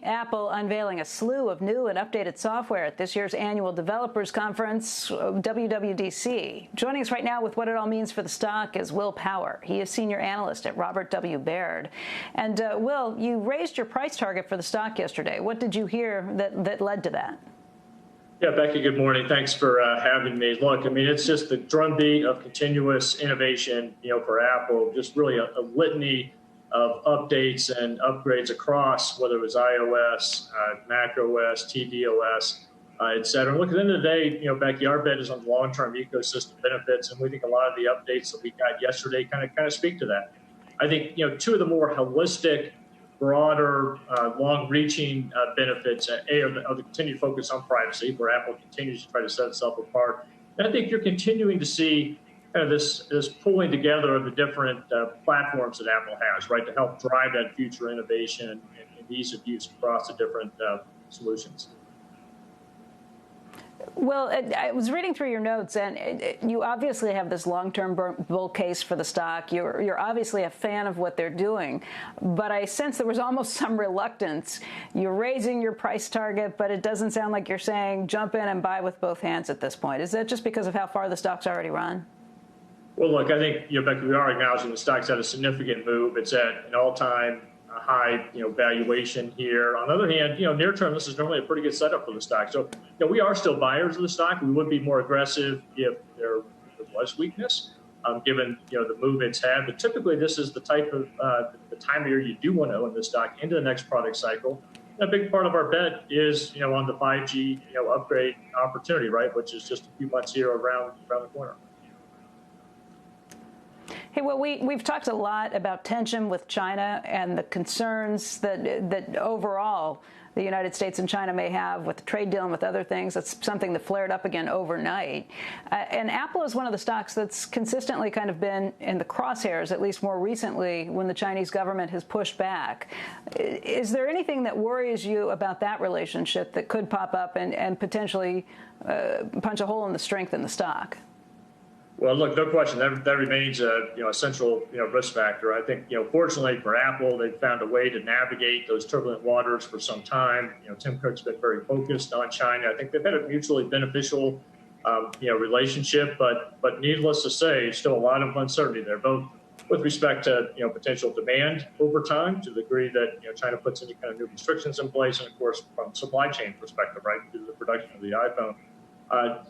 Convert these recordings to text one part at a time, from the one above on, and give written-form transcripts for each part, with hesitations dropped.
Apple unveiling a slew of new and updated software at this year's annual developers conference, WWDC. Joining us right now with what it all means for the stock is Will Power. He is senior analyst at Robert W. Baird. And Will, you raised your price target for the stock yesterday. What did you hear that led to that? Yeah, Becky, good morning. Thanks for having me. Look, I mean, it's just the drumbeat of continuous innovation, for Apple, just really a litany of updates and upgrades across, whether it was iOS, Mac OS, tvOS, et cetera. Look, at the end of the day, Becky, our bet is on the long-term ecosystem benefits, and we think a lot of the updates that we got yesterday kind of speak to that. I think, two of the more holistic, broader, long-reaching benefits are the continued focus on privacy, where Apple continues to try to set itself apart. And I think you're continuing to see kind of this pulling together of the different platforms that Apple has, right, to help drive that future innovation and ease of use across the different solutions. Well, I was reading through your notes, and you obviously have this long-term bull case for the stock. You're obviously a fan of what they're doing, but I sense there was almost some reluctance. You're raising your price target, but it doesn't sound like you're saying jump in and buy with both hands at this point. Is that just because of how far the stock's already run? Well, look, I think, Becky, we are acknowledging the stock's had a significant move. It's at an all-time high, valuation here. On the other hand, near term, this is normally a pretty good setup for the stock. So, we are still buyers of the stock. We would be more aggressive if there was weakness, given, the move it's had. But typically, this is the type of the time of year you do want to own the stock into the next product cycle. And a big part of our bet is, on the 5G, upgrade opportunity, right, which is just a few months here around the corner. Hey, well, we've talked a lot about tension with China and the concerns that overall the United States and China may have with the trade deal and with other things. That's something that flared up again overnight. And Apple is one of the stocks that's consistently kind of been in the crosshairs, at least more recently, when the Chinese government has pushed back. Is there anything that worries you about that relationship that could pop up and potentially punch a hole in the strength in the stock? Well, look, no question. That remains a central risk factor. I think fortunately for Apple, they've found a way to navigate those turbulent waters for some time. Tim Cook's been very focused on China. I think they've had a mutually beneficial relationship, but needless to say, still a lot of uncertainty there, both with respect to potential demand over time, to the degree that China puts any kind of new restrictions in place, and of course from supply chain perspective, right, due to the production of the iPhone.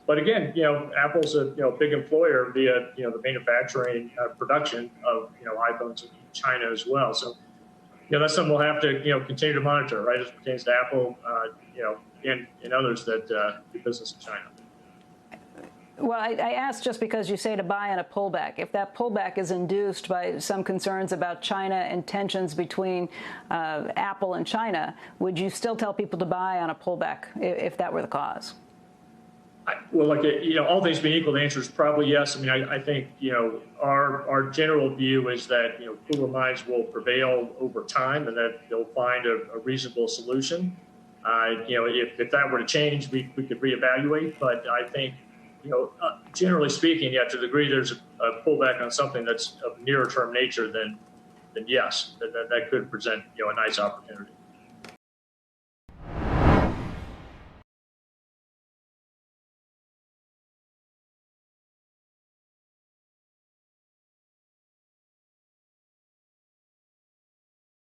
But again, Apple's a big employer via the manufacturing production of iPhones in China as well. So that's something we'll have to continue to monitor, right, as it pertains to Apple, and others that do business in China. Well, I asked just because you say to buy on a pullback. If that pullback is induced by some concerns about China and tensions between Apple and China, would you still tell people to buy on a pullback if that were the cause? Well, look, all things being equal, the answer is probably yes. I mean, I think, our general view is that, cooler minds will prevail over time and that they'll find a reasonable solution. If that were to change, we could reevaluate. But I think, generally speaking, to the degree there's a pullback on something that's of nearer term nature, then yes, that could present, a nice opportunity.